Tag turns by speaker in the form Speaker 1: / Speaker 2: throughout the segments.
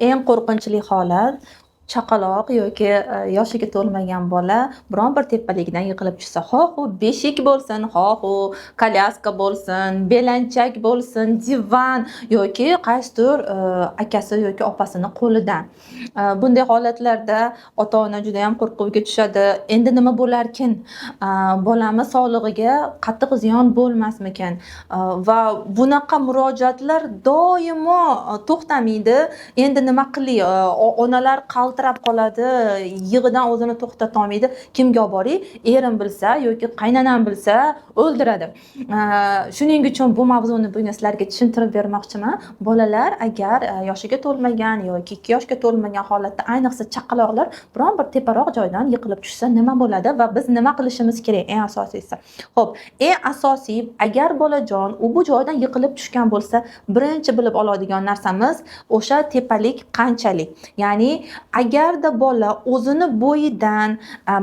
Speaker 1: Eng qo'rqinchli holat chaqaloq yoki yoshiga to'lmagan bola biron bir tepalikdan yiqilib tushsa, xoh u beshik bo'lsin, xoh u kolyaska bo'lsin, belanchak bo'lsin, divan yoki qaysidir akasi yoki opasini qo'lidan. Bunday holatlarda ota-ona juda ham qo'rquvga tushadi. Endi nima bo'larkin? Bolamiz sog'lig'iga qattiq ziyon bo'lmasmikin? Va bunaqa murojaatlar doimo to'xtamaydi. Endi nima qilay? Onalar qaltirab qoladi, yig'idan o'zini to'xtata olmaydi. Kimga olib boray? Erim bilsa yoki qaynanam bilsa o'ldiradi. Shuning uchun bu mavzuni bugun sizlarga tushuntirib bermoqchiman. Bolalar agar yoshiga to'lmagan yoki 2 yoshga to'lmagan holatda, ayniqsa chaqaloqlar biron bir teparoq joydan yiqilib tushsa nima bo'ladi va biz nima qilishimiz kerak eng asosiysi? Xo'p, eng asosiy agar bolajon u bu joydan yiqilib tushgan bo'lsa, birinchi bilib oladigan narsamiz o'sha tepalik qanchalik. Ya'ni agarda bola o'zini bo'yidan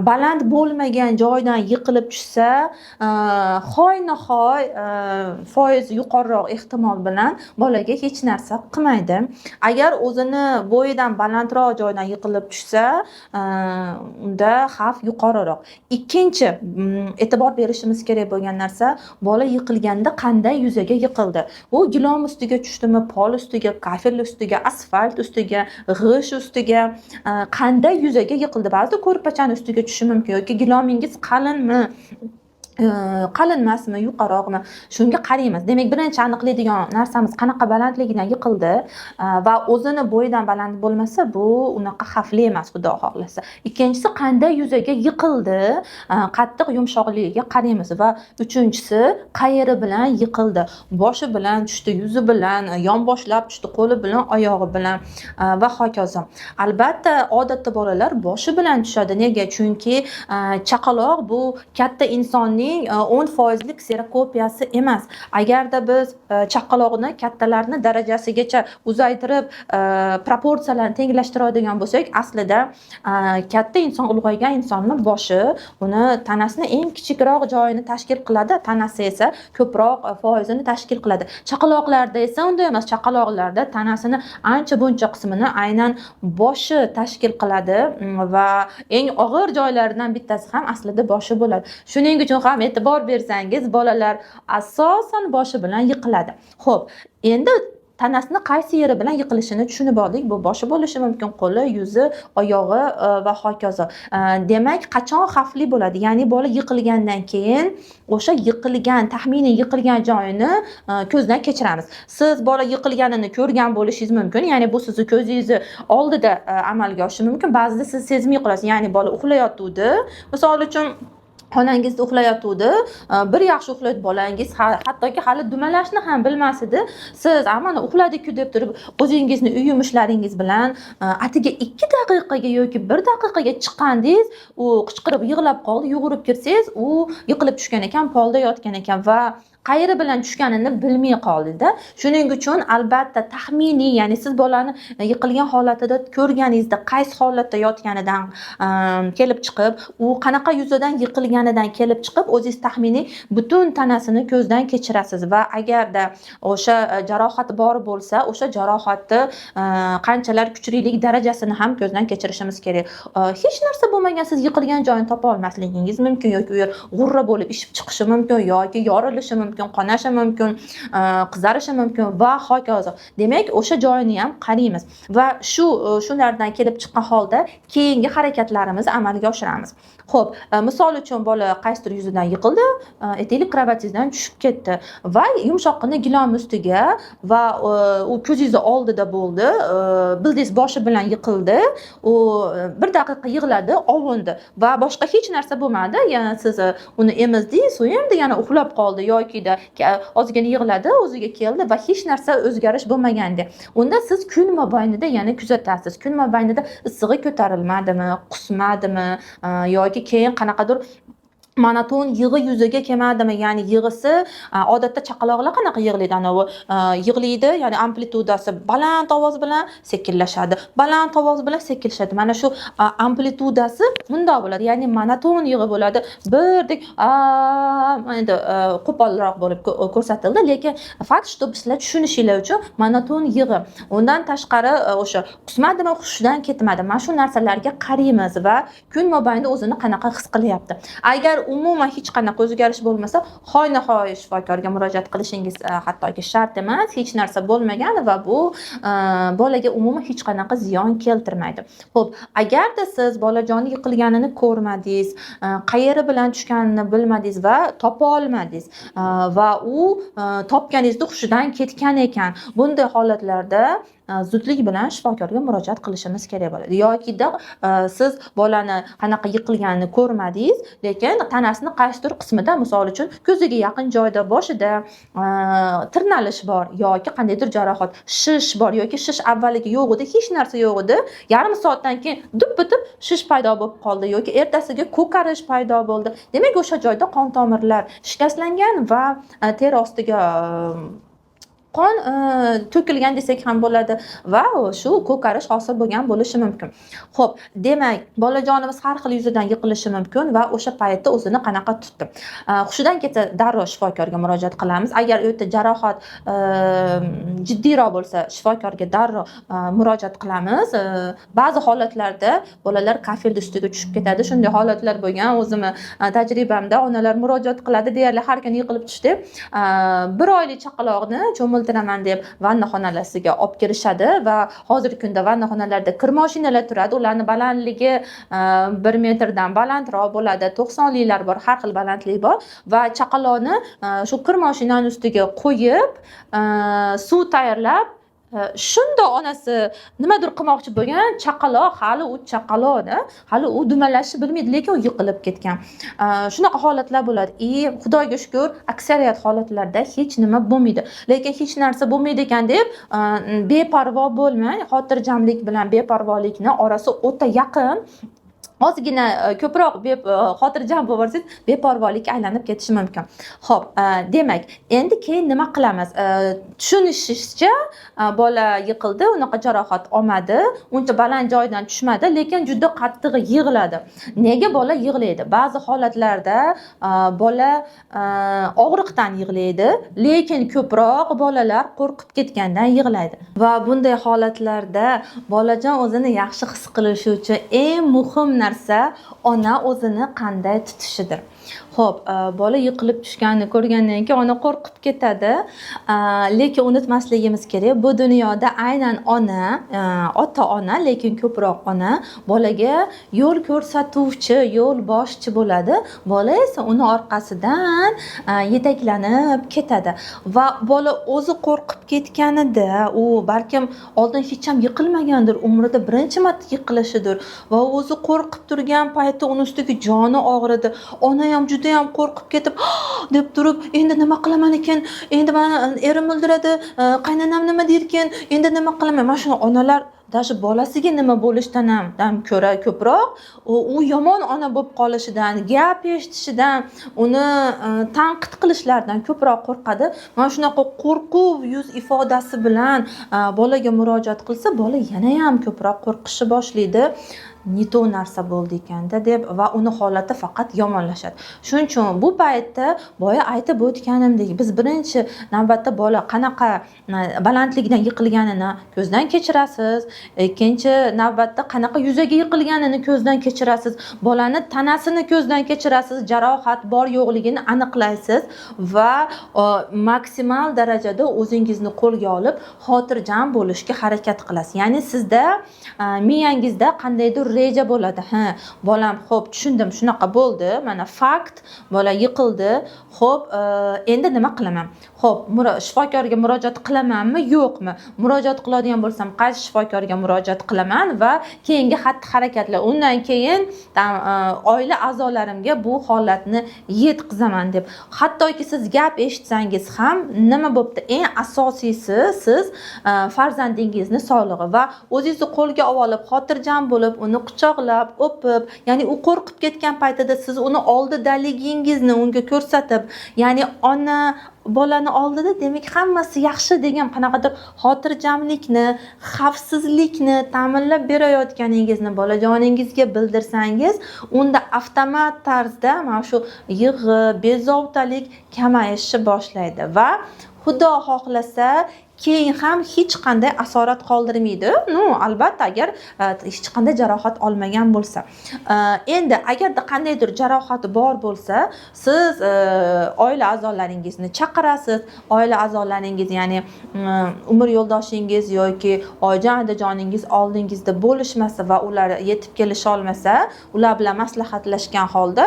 Speaker 1: baland bo'lmagan joydan yiqilib tushsa, hoynahoy foiz yuqoriroq ehtimol bilan bolaga hech narsa qilmaydi. Agar o'zini bo'yidan balandroq joydan yiqilib tushsa, unda xavf yuqoriroq. Ikkinchi e'tibor berishimiz kerak bo'lgan narsa, bola yiqilganda qanday yuzaga yiqildi. U gilom ustiga tushdimi, pol ustiga, kafel ustiga, asfalt ustiga, g'isht ustiga, qanday yuzaga yiqildi. Ba'zida ko'rpachani ustiga tushishi mumkin yoki gilomingiz qalinmi, qalin emasmi, yuqaroqmi, shunga qaraymiz. Demak, birinchi aniqlaydigan narsamiz qanaqa balandligidan yiqildi va o'zini bo'yidan baland bo'lmasa, bu unaqa xavfli emas, xudo xohlasa. Ikkinchisi, qanday yuzaga yiqildi, qattiq yumshoqligiga qaraymiz va uchinchisi, qayeri bilan yiqildi. Boshi bilan tushdi, yuzi bilan, yonboshlab tushdi, qo'li bilan, oyog'i bilan va hokazo. Albatta, odatda bolalar boshi bilan tushadi. Nega? Chunki chaqaloq bu katta insonning 10% kserokopiyasi emas. Agarda biz chaqaloqni kattalarni darajasigacha uzaytirib proporsiyalarni tenglashtiradigan bo'lsak, aslida katta inson, ulg'aygan insonning boshi uni tanasining eng kichikroq joyini tashkil qiladi, tanasi esa ko'proq foizini tashkil qiladi. Chaqaloqlarda esa unday emas. Chaqaloqlarda tanasini ancha buncha qismini aynan boshi tashkil qiladi va eng og'ir joylaridan bittasi ham aslida boshi bo'ladi. Shuning uchun ham e'tibor bersangiz, bolalar asosan boshi bilan yiqiladi. Xo'p, endi tanasini qaysi yeri bilan yiqilishini tushunib oldik. Bu boshi bo'lishi mumkin, qo'li, yuzi, oyog'i va hokazo. Demak, qachon xavfli bo'ladi? Ya'ni bola yiqilgandan keyin o'sha yiqilgan, taxminiy yiqilgan joyini ko'zdan kechiramiz. Siz bola yiqilganini ko'rgan bo'lishingiz mumkin. Ya'ni bu sizni ko'zingizni oldida amalga oshishi mumkin. Ba'zida siz sezmay qolasiz. Ya'ni bola uxlayotgandi. Misol uchun xonangizda uxlayotgandi, bir yaxshi uxlaydi bolangiz, hattoki hali dumalashni ham bilmas edi. Siz mana uxladi-ku deb turib, o'zingizni uy yumushlaringiz bilan atiga 2 daqiqaga yoki 1 daqiqaga chiqqandingiz, u qichqirib yig'lab qoldi, yugurib kirsangiz, u yiqilib tushgan ekan, polda yotgan ekan va qayeri bilan tushganini bilmay qoldi-da. Shuning uchun albatta taxminiy, ya'ni siz bolani yiqilgan holatida ko'rganingizda qaysi holatda yotganidan kelib chiqib, u qanaqa yuzadan yiqilganidan kelib chiqib, o'zingiz taxminiy butun tanasini ko'zdan kechirasiz va agarda o'sha jarohat bor bo'lsa, o'sha jarohatni qanchalar kuchlilik darajasini ham ko'zdan kechirishimiz kerak. Hech narsa bo'lmagan, siz yiqilgan joyini topa olmasligingiz mumkin yoki u yer g'urra bo'lib ishib chiqishi mumkin yoki yorilishi mumkin, qonashi mumkin, qizarishi mumkin va hokazo. Demak, o'sha joyini ham qaraymiz va shulardan kelib chiqqan holda keyingi harakatlarimizni amalga oshiramiz. Xo'p, misol uchun bola qaysidir yuzidan yiqildi, aytaylik, kravatingizdan tushib ketdi va yumshoqqina gilom ustiga va u ko'zingiz oldida bo'ldi, bildingiz boshi bilan yiqildi, u 1 daqiqa yig'ladi, ovundi va boshqa hech narsa bo'lmadi. Yana siz uni emizdingiz, so'yindi, yana uxlab qoldi yoki ozgina yig'ladi, o'ziga keldi va hech narsa o'zgarish bo'lmaganda, unda siz kun mobaynida yana kuzatasiz. Kun mobaynida issig'i ko'tarilmadimi, qusmadimi yoki keyin qanaqadir monoton yig'i yuzaga kelmadimi? Ya'ni yig'isi odatda chaqaloqlar qanaqa yig'laydi? Anavi yig'laydi, ya'ni amplitudasi baland ovoz bilan sekinlashadi, baland ovoz bilan sekinlashadi. Mana shu amplitudasi bundoq bo'ladi. Ya'ni monoton yig'i bo'ladi. Birdek endi qo'polroq bo'lib ko'rsatildi, lekin fakt что sizlar tushunishinglar uchun monoton yig'i. Undan tashqari o'sha qusmadimi, hushidan ketmadi. Mana shu narsalarga qaraymiz va kun mobaynida o'zini qanaqa his qilyapti. Agar umuman hech qanaqa o'zgarish bo'lmasa, hoynahoy shifokorga murojaat qilishingiz hattoki shart emas. Hech narsa bo'lmagan va bu bolaga umuman hech qanaqa ziyon keltirmaydi. Xo'p, agarda siz bolajonni yiqilganini ko'rmadingiz, qayeri bilan tushganini bilmadingiz va topa olmadingiz va u topganingizda hushidan ketgan ekan, bunday holatlarda zudlik bilan shifokorga murojaat qilishimiz kerak bo'ladi. Yokida siz bolani qanaqa yiqilganini ko'rmadingiz, lekin tanasining qaysidir qismida, misol uchun ko'ziga yaqin joyda, boshida tirnalish bor yoki qandaydir jarohat, shish bor yoki shish avvaliga yo'q edi, hech narsa yo'q edi, yarim soatdan keyin dup bitib shish paydo bo'lib qoldi yoki ertasiga ko'karish paydo bo'ldi. Demak, o'sha joyda qon tomirlar shikastlangan va teri ostiga qon to'kilgan desak ham bo'ladi va shu ko'karish hosil bo'lgan bo'lishi mumkin. Xo'p, demak, bolajonimiz har xil yuzidan yiqilishi mumkin va o'sha paytda o'zini qanaqa tutdi. Hushidan ketsa darrov shifokorga murojaat qilamiz. Agar u yerda jarohat jiddiyroq bo'lsa, shifokorga darrov murojaat qilamiz. Ba'zi holatlarda bolalar kafelni ustiga tushib ketadi. Shunday holatlar bo'lgan. O'zimni tajribamda onalar murojaat qiladi, deyarli har kuni yiqilib tushdi. 1 oylik chaqaloqni cho'miltiraman deb vanna xonalariga olib kirishadi va hozirgi kunda vanna xonalarida kir mashinalar turadi. Ularning balandligi 1 metrdan balandroq bo'ladi. 90liklar bor, har xil balandlik bor va chaqaloqni shu kir mashinaning ustiga qo'yib, suv tayyorlab, shunda onasi nimadir qilmoqchi bo'lgan, chaqaloq hali u dumalashni bilmaydi, lekin u yiqilib ketgan. Shunaqa holatlar bo'ladi. Xudoga shukr, aksariyat holatlarda hech nima bo'lmaydi. Lekin hech narsa bo'lmaydi ekan deb beparvo bo'lmang. Xotirjamlik bilan beparvolikni orasi o'ta yaqin. Ozgina ko'proq xotirjam bo'lsangiz, beparvolikka aylanib ketishi mumkin. Xo'p, demak, endi keyin nima qilamiz? Tushunishimizcha, bola yiqildi, unaqa jarohat olmadi, uncha baland joydan tushmadi, lekin juda qattiq yig'ladi. Nega bola yig'laydi? Ba'zi holatlarda bola og'riqdan yig'laydi, lekin ko'proq bolalar qo'rqib ketgandan yig'laydi. Va bunday holatlarda bolajon o'zini yaxshi his qilishi uchun eng muhim narsa ona o'zini qanday tutishidir. Xo'p, bola yiqilib tushganini ko'rgandan keyin ona qo'rqib ketadi. Lekin unutmasligimiz kerak, bu dunyoda aynan ona, ota-ona, lekin ko'proq ona bolaga yo'l ko'rsatuvchi, yo'l boshchi bo'ladi. Bola esa uni orqasidan yetaklanib ketadi va bola o'zi qo'rqib ketganida, u balkim oldin hech ham yiqilmagandir, umrida birinchi marta yiqilishidir va o'zi qo'rqib turgan paytda uni ustiga joni og'ridi. Ona ham juda ham qo'rqib ketib deb turib, endi nima qilaman ekan, endi meni erim o'ldiradi, qaynonam nima derkin, endi nima qilaman. Mana shu onalar даже bolasiga nima bo'lishdan ham ko'ra ko'proq u yomon ona bo'lib qolishidan, gap eshitishidan, uni tanqid qilishlaridan ko'proq qo'rqadi. Mana shunaqa qo'rquv yuz ifodasi bilan bolaga murojaat qilsa, bola yana ham ko'proq qo'rqishni boshlaydi. Ne to narsa bo'ldi ekanda deb va uni holati faqat yomonlashadi. Shuning uchun bu paytda boya aytib o'tganimdek, biz birinchi navbatda bola qanaqa balandlikdan yiqilganini ko'zdan kechirasiz, ikkinchi navbatda qanaqa yuzaga yiqilganini ko'zdan kechirasiz, bolani tanasini ko'zdan kechirasiz, jarohat bor yo'qligini aniqlaysiz va maksimal darajada o'zingizni qo'lga olib xotirjam bo'lishga harakat qilasiz. Ya'ni sizda miyangizda qandaydir reja bo'ladi. Bolam, xo'p, tushundim, shunaqa bo'ldi. Mana fakt, bola yiqildi. Xo'p, endi nima qilaman? Xo'p, shifokorga murojaat qilamanmi, yo'qmi? Murojaat qiladigan bo'lsam, qaysi shifokorga shifokorga murojaat qilaman va keyingi xatti-harakatlar, undan keyin oila a'zolarimga bu holatni yetkazaman deb. Hattoki siz gap eshitsangiz ham nima bo'pti? Eng asosiysi siz farzandingizni sog'lig'i va o'zingizni qo'lga olib, xotirjam bo'lib, uni quchoqlab, o'pib, ya'ni u qo'rqib ketgan paytida siz uni oldidaligingizni unga ko'rsatib, ya'ni ona bolani oldida demak hammasi yaxshi degan qanaqadir xotirjamlikni, xavfsizlikni ta'minlab berayotganingizni bolajoningizga bildirsangiz, unda avtomat tarzda mana shu yig'i, bezovtalik kamayishni boshlaydi va Xudo xohlasa keyin ham hech qanday asorat qoldirmaydi. Albatta agar hech qanday jarohat olmagan bo'lsa. Endi agarda qandaydir jarohati bor bo'lsa, siz oila a'zolaringizni chaqirasiz. Oila a'zolaringiz, ya'ni umr yo'ldoshingiz yoki oyijon onajoningiz oldingizda bo'lishmasa va ular yetib kelisha olmasa, ular bilan maslahatlashgan holda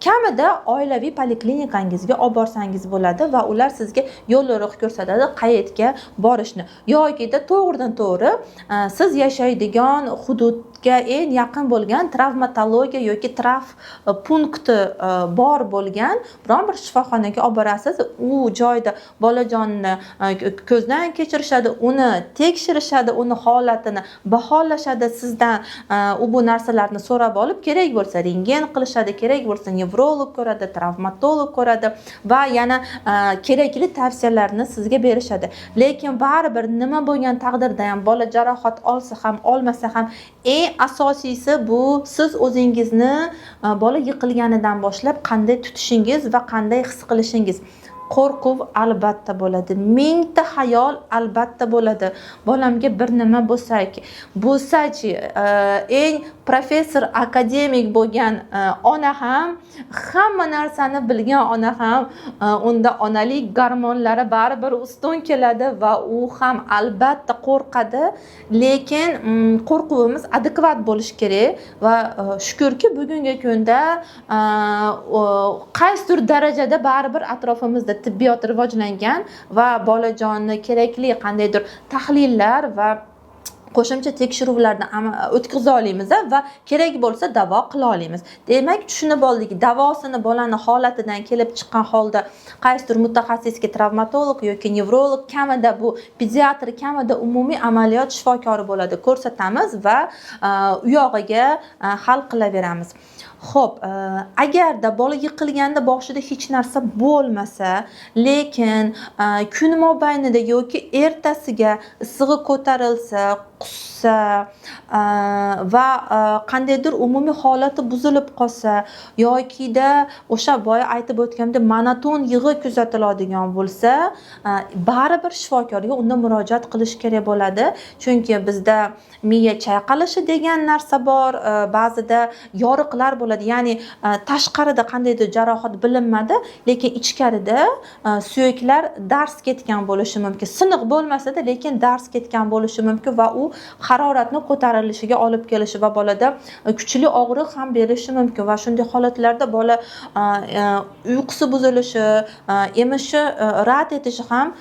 Speaker 1: kamida oilaviy poliklinikangizga olib borsangiz bo'ladi va ular sizga yo'l yo'riq ko'rsatadi qayerga borishni, yoki-da to'g'ridan to'g'ri siz yashaydigan hududga eng yaqin bo'lgan travmatologiya yoki punkti bor bo'lgan biron bir shifoxonaga olib borasiz. U joyda bolajonni ko'zdan kechirishadi, uni tekshirishadi, uni holatini baholashadi, sizdan u bu narsalarni so'rab olib, kerak bo'lsa rentgen qilishadi, kerak bo'lsa nevrolog ko'radi, travmatolog ko'radi va yana kerakli tavsiyalarni sizga berishadi. Lekin baribir nima bo'lgan taqdirda ham bola jarohat olsa ham, olmasa ham eng asosiysi bu siz o'zingizni bola yiqilganidan boshlab qanday tutishingiz va qanday his qilishingiz. Qo'rquv albatta bo'ladi. Mingta xayol albatta bo'ladi. Bolamga bir nima bo'lsa-chi, eng professor, akademik bo'lgan ona ham, hamma narsani bilgan ona ham, unda onalik gormonlari baribir ustun keladi va u ham albatta qo'rqadi. Lekin qo'rquvimiz adekvat bo'lishi kerak va shukrki bugungi kunda qaysidir darajada baribir atrofimizda tibbiyot rivojlangan va bolajonni kerakli qandaydir tahlillar va qo'shimcha tekshiruvlarni o'tkaza olamiz va kerak bo'lsa davo qila olamiz. Demak, tushunib oldik, davosini bolani holatidan kelib chiqqan holda qaysidir mutaxassisga, travmatolog yoki nevrolog, kamida bu pediatr, kamida umumiy amaliyot shifokori bo'ladi, ko'rsatamiz va u yog'iga hal qilaveramiz. Xo'p, agarda bola yiqilganda boshida hech narsa bo'lmasa, lekin kun mobaynida yoki ertasiga issig'i ko'tarilsa, qussa va qandaydir umumiy holati buzilib qolsa yoki-da o'sha boya aytib o'tganimdek monoton yig'i kuzatiladigan bo'lsa, baribir shifokorga unda murojaat qilish kerak bo'ladi. Chunki bizda miya chayqalishi degan narsa bor, ba'zida yoriqlar bo'ladi. Ya'ni tashqarida qandaydir jarohat bilinmadi, lekin ichkarida suyaklar dars ketgan bo'lishi mumkin. Siniq bo'lmasa-da, lekin dars ketgan bo'lishi mumkin va u haroratni ko'tarilishiga olib kelishi va bolada kuchli og'riq ham berishi mumkin va shunday holatlarda bola uyqusi buzilishi, emishi rad etishi ham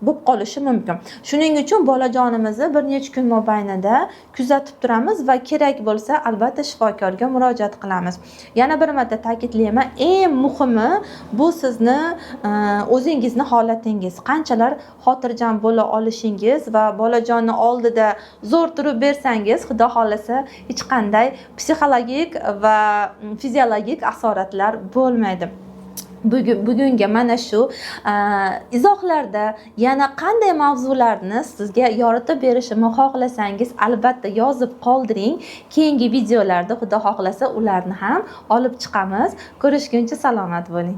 Speaker 1: bo'lib qolishi mumkin. Shuning uchun bolajonimizni bir necha kun mobaynida kuzatib turamiz va kerak bo'lsa albatta shifokorga murojaat qilamiz. Yana bir marta ta'kidlayman, eng muhimi bu sizni o'zingizni holatingiz, qanchalar xotirjam bo'la olishingiz va bolajonni oldida zo'r turib bersangiz, Xudo xolasa hech qanday psixologik va fiziologik asoratlar bo'lmaydi. Bugunga mana shu izohlarda yana qanday mavzularni sizga yoritib berishimni xohlasangiz albatta yozib qoldiring. Keyingi videolarda Xudo xohlasa ularni ham olib chiqamiz. Ko'rishguncha salomat bo'ling.